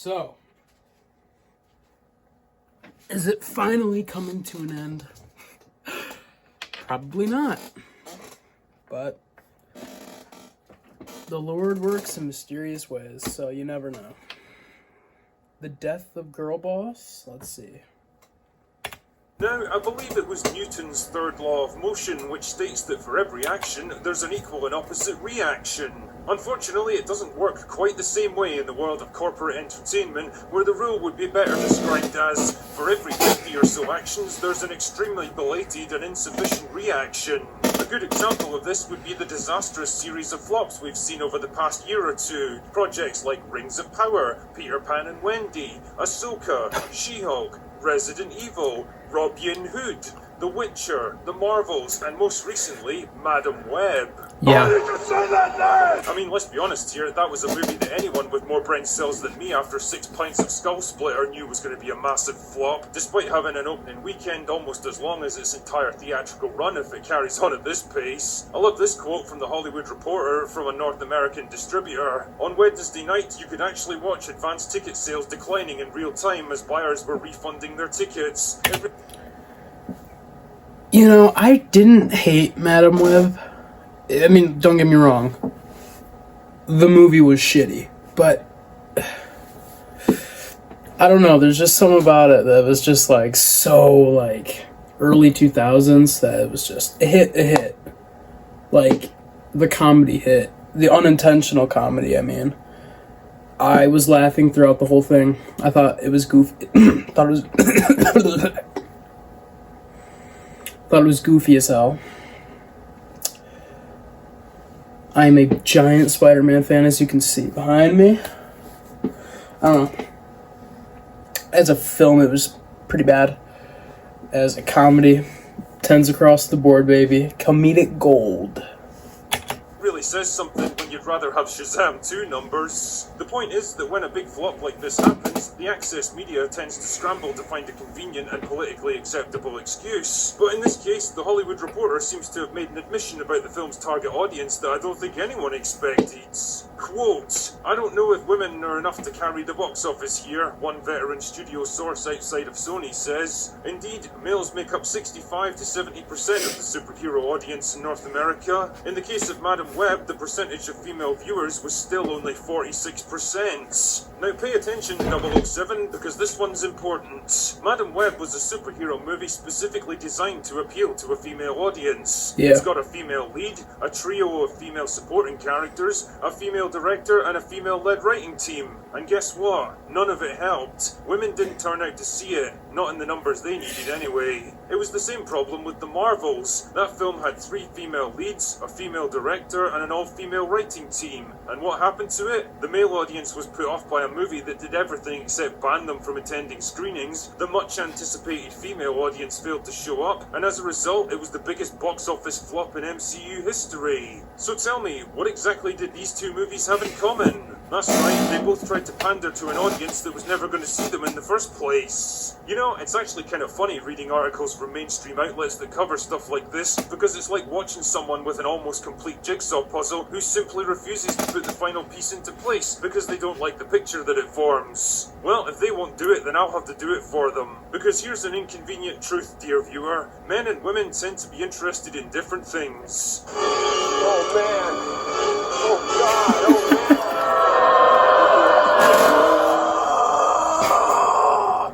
So, is it finally coming to an end? Probably not. But the Lord works in mysterious ways, so you never know. The death of Girl Boss? Let's see. Now, I believe it was Newton's third law of motion, which states that for every action, there's an equal and opposite reaction. Unfortunately, it doesn't work quite the same way in the world of corporate entertainment, where the rule would be better described as, for every 50 or so actions, there's an extremely belated and insufficient reaction. A good example of this would be the disastrous series of flops we've seen over the past year or two. Projects like Rings of Power, Peter Pan and Wendy, Ahsoka, She-Hulk, Resident Evil, Robin Hood, The Witcher, The Marvels, and most recently, Madam Web. Yeah. Why did you say that name? I mean, let's be honest here, that was a movie that anyone with more brain cells than me after 6 pints of Skull Splitter knew was going to be a massive flop, despite having an opening weekend almost as long as its entire theatrical run if it carries on at this pace. I love this quote from The Hollywood Reporter from a North American distributor. On Wednesday night, you could actually watch advanced ticket sales declining in real time as buyers were refunding their tickets. You know, I didn't hate Madam Web. I mean, don't get me wrong. The movie was shitty, but I don't know, there's just something about it that was just like so like early 2000s that it was just a hit. Like the comedy hit, the unintentional comedy, I mean. I was laughing throughout the whole thing. I thought it was goofy. thought it was goofy as hell. I am a giant Spider-Man fan, as you can see behind me. I don't know. As a film, it was pretty bad. As a comedy, 10s across the board, baby. Comedic gold. Really says something when you'd rather have Shazam 2 numbers. The point is that when a big flop like this happens, the access media tends to scramble to find a convenient and politically acceptable excuse. But in this case, The Hollywood Reporter seems to have made an admission about the film's target audience that I don't think anyone expected. Quote, "I don't know if women are enough to carry the box office here," one veteran studio source outside of Sony says. Indeed, males make up 65 to 70% of the superhero audience in North America. In the case of Madam Web, the percentage of female viewers was still only 46%. Now pay attention, 007, because this one's important. Madam Web was a superhero movie specifically designed to appeal to a female audience. Yeah. It's got a female lead, a trio of female supporting characters, a female director, and a female-led writing team. And guess what? None of it helped. Women didn't turn out to see it, not in the numbers they needed anyway. It was the same problem with The Marvels. That film had 3 female leads, a female director, and an all-female writing team. And what happened to it? The male audience was put off by a movie that did everything except ban them from attending screenings. The much-anticipated female audience failed to show up, and as a result, it was the biggest box office flop in MCU history. So tell me, what exactly did these two movies have in common? That's right, they both tried to pander to an audience that was never going to see them in the first place. You know, it's actually kind of funny reading articles from mainstream outlets that cover stuff like this, because it's like watching someone with an almost complete jigsaw puzzle who simply refuses to put the final piece into place because they don't like the picture that it forms. Well, if they won't do it, then I'll have to do it for them. Because here's an inconvenient truth, dear viewer. Men and women tend to be interested in different things. Oh man! Oh god! Oh man!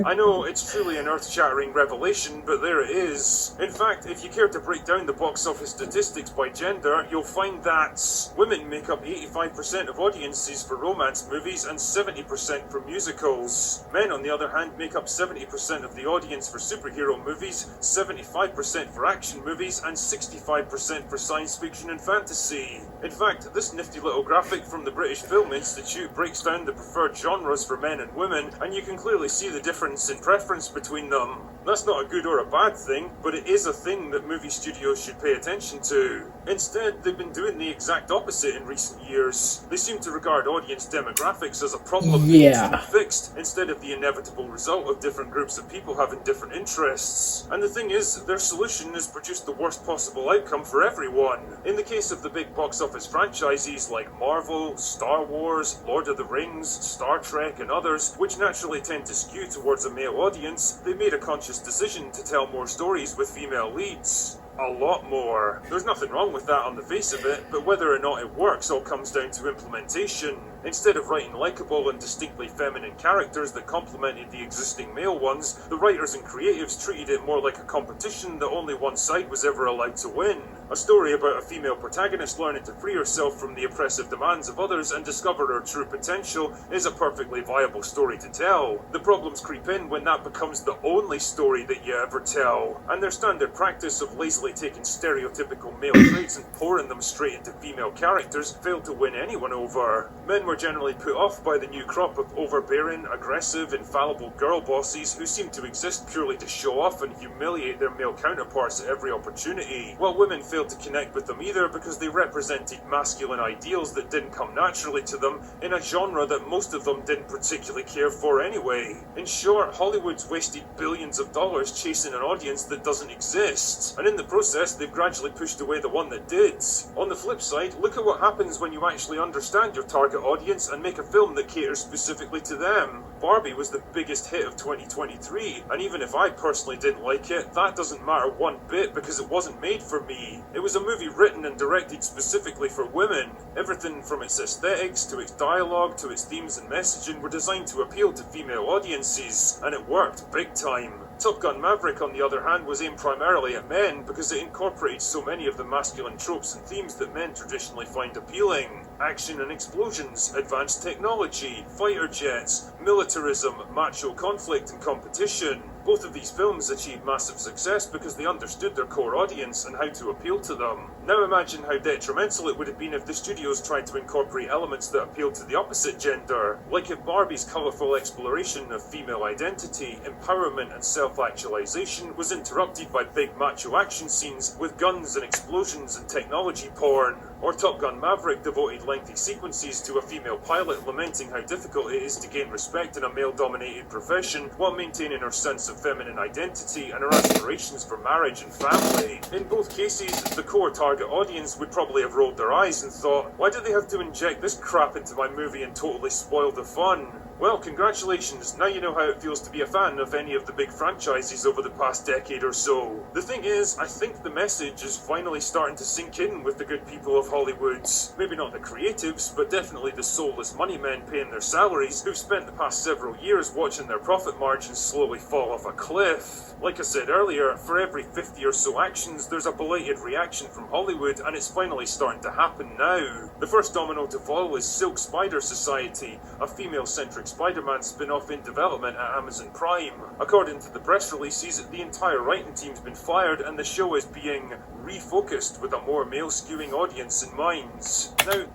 I know, it's truly an earth-shattering revelation, but there it is. In fact, if you care to break down the box office statistics by gender, you'll find that women make up 85% of audiences for romance movies and 70% for musicals. Men, on the other hand, make up 70% of the audience for superhero movies, 75% for action movies, and 65% for science fiction and fantasy. In fact, this nifty little graphic from the British Film Institute breaks down the preferred genres for men and women, and you can clearly see the difference difference in preference between them. That's not a good or a bad thing, but it is a thing that movie studios should pay attention to. Instead, they've been doing the exact opposite in recent years. They seem to regard audience demographics as a problem that needs to be fixed, instead of the inevitable result of different groups of people having different interests. And the thing is, their solution has produced the worst possible outcome for everyone. In the case of the big box office franchises like Marvel, Star Wars, Lord of the Rings, Star Trek, and others, which naturally tend to skew towards a male audience, they made a conscious decision to tell more stories with female leads. A lot more. There's nothing wrong with that on the face of it, but whether or not it works all comes down to implementation. Instead of writing likeable and distinctly feminine characters that complemented the existing male ones, the writers and creatives treated it more like a competition that only one side was ever allowed to win. A story about a female protagonist learning to free herself from the oppressive demands of others and discover her true potential is a perfectly viable story to tell. The problems creep in when that becomes the only story that you ever tell, and their standard practice of lazily taking stereotypical male traits and pouring them straight into female characters failed to win anyone over. Men were generally put off by the new crop of overbearing, aggressive, infallible girl bosses who seem to exist purely to show off and humiliate their male counterparts at every opportunity, while women failed to connect with them either because they represented masculine ideals that didn't come naturally to them in a genre that most of them didn't particularly care for anyway. In short, Hollywood's wasted billions of dollars chasing an audience that doesn't exist, and in the process they've gradually pushed away the one that did. On the flip side, look at what happens when you actually understand your target audience and make a film that caters specifically to them. Barbie was the biggest hit of 2023, and even if I personally didn't like it, that doesn't matter one bit because it wasn't made for me. It was a movie written and directed specifically for women. Everything from its aesthetics to its dialogue to its themes and messaging were designed to appeal to female audiences, and it worked big time. Top Gun Maverick, on the other hand, was aimed primarily at men because it incorporated so many of the masculine tropes and themes that men traditionally find appealing. Action and explosions, advanced technology, fighter jets, militarism, macho conflict and competition. Both of these films achieved massive success because they understood their core audience and how to appeal to them. Now imagine how detrimental it would have been if the studios tried to incorporate elements that appealed to the opposite gender, like if Barbie's colourful exploration of female identity, empowerment and self-actualization was interrupted by big macho action scenes with guns and explosions and technology porn, or Top Gun Maverick devoted lengthy sequences to a female pilot lamenting how difficult it is to gain respect in a male-dominated profession while maintaining her sense of feminine identity and her aspirations for marriage and family. In both cases, the core target audience would probably have rolled their eyes and thought, why do they have to inject this crap into my movie and totally spoil the fun? Well, congratulations, now you know how it feels to be a fan of any of the big franchises over the past decade or so. The thing is, I think the message is finally starting to sink in with the good people of Hollywood. Maybe not the creatives, but definitely the soulless money men paying their salaries who've spent the past several years watching their profit margins slowly fall off a cliff. Like I said earlier, for every 50 or so actions, there's a belated reaction from Hollywood, and it's finally starting to happen now. The first domino to fall is Silk Spider Society, a female-centric Spider-Man spin-off in development at Amazon Prime. According to the press releases, the entire writing team's been fired, and the show is being refocused with a more male-skewing audience in mind. Now,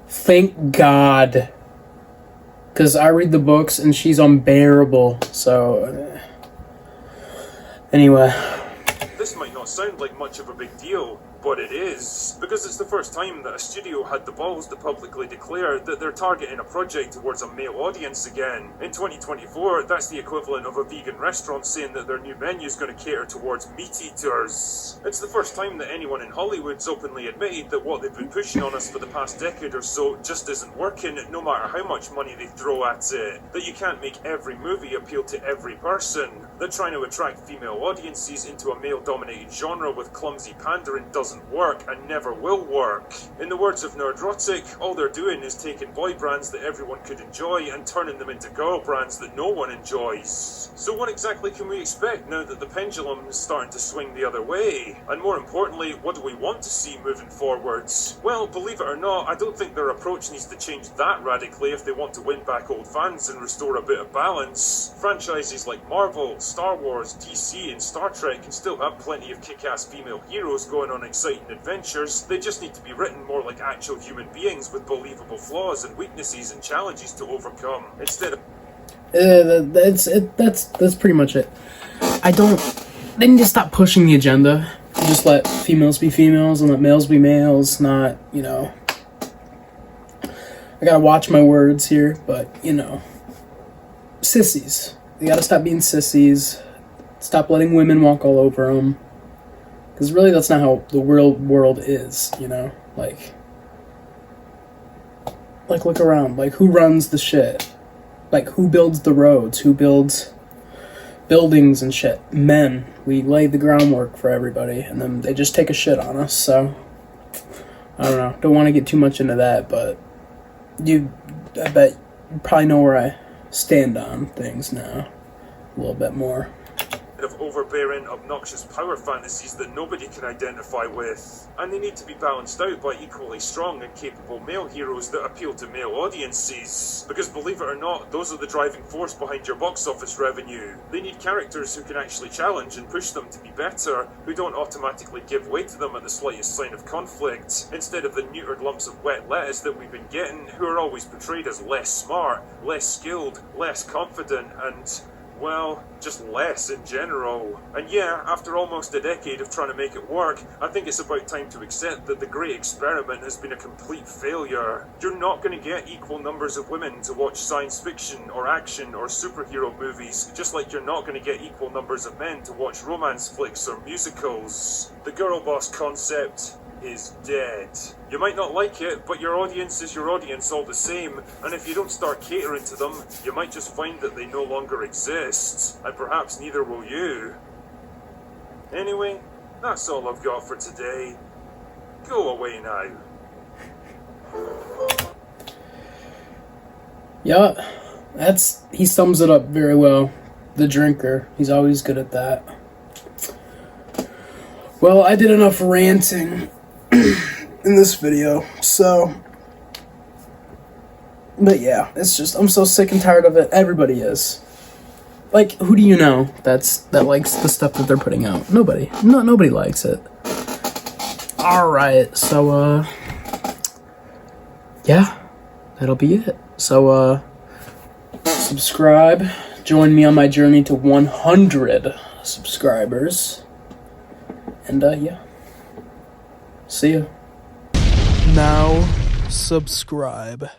thank God. Because I read the books and she's unbearable, so... Anyway. This might not sound like much of a big deal, but it is, because it's the first time that a studio had the balls to publicly declare that they're targeting a project towards a male audience again. In 2024, that's the equivalent of a vegan restaurant saying that their new menu is going to cater towards meat eaters. It's the first time that anyone in Hollywood's openly admitted that what they've been pushing on us for the past decade or so just isn't working, no matter how much money they throw at it. That you can't make every movie appeal to every person. That trying to attract female audiences into a male-dominated genre with clumsy pandering doesn't work and never will work. In the words of Nerdrotic, all they're doing is taking boy brands that everyone could enjoy and turning them into girl brands that no one enjoys. So what exactly can we expect now that the pendulum is starting to swing the other way? And more importantly, what do we want to see moving forwards? Well, believe it or not, I don't think their approach needs to change that radically if they want to win back old fans and restore a bit of balance. Franchises like Marvel, Star Wars, DC and Star Trek can still have plenty of kick-ass female heroes going on exciting adventures. They just need to be written more like actual human beings with believable flaws and weaknesses and challenges to overcome, instead of... That's pretty much it. They need to stop pushing the agenda. Just let females be females and let males be males. Not, I gotta watch my words here, but sissies. They gotta stop being sissies. Stop letting women walk all over them. Because really, that's not how the world is. Like look around. Like, who runs the shit? Like, who builds the roads? Who builds buildings and shit? Men. We lay the groundwork for everybody, and then they just take a shit on us. So I don't know. Don't want to get too much into that, but I bet you probably know where I stand on things now a little bit more. Of overbearing, obnoxious power fantasies that nobody can identify with. And they need to be balanced out by equally strong and capable male heroes that appeal to male audiences. Because believe it or not, those are the driving force behind your box office revenue. They need characters who can actually challenge and push them to be better, who don't automatically give way to them at the slightest sign of conflict, instead of the neutered lumps of wet lettuce that we've been getting, who are always portrayed as less smart, less skilled, less confident, and well, just less in general. And yeah, after almost a decade of trying to make it work, I think it's about time to accept that the great experiment has been a complete failure. You're not going to get equal numbers of women to watch science fiction or action or superhero movies, just like you're not going to get equal numbers of men to watch romance flicks or musicals. The girl boss concept is dead. You might not like it, but your audience is your audience all the same, and if you don't start catering to them, you might just find that they no longer exist, and perhaps neither will you. Anyway, that's all I've got for today. Go away now. Yeah, he sums it up very well. The drinker, he's always good at that. Well, I did enough ranting in this video, so, but yeah, it's just, I'm so sick and tired of it. Everybody is. Like, who do you know that likes the stuff that they're putting out? Nobody. Nobody likes it. Alright, so, yeah, that'll be it. So, subscribe, join me on my journey to 100 subscribers, and, yeah. See ya. Now, subscribe.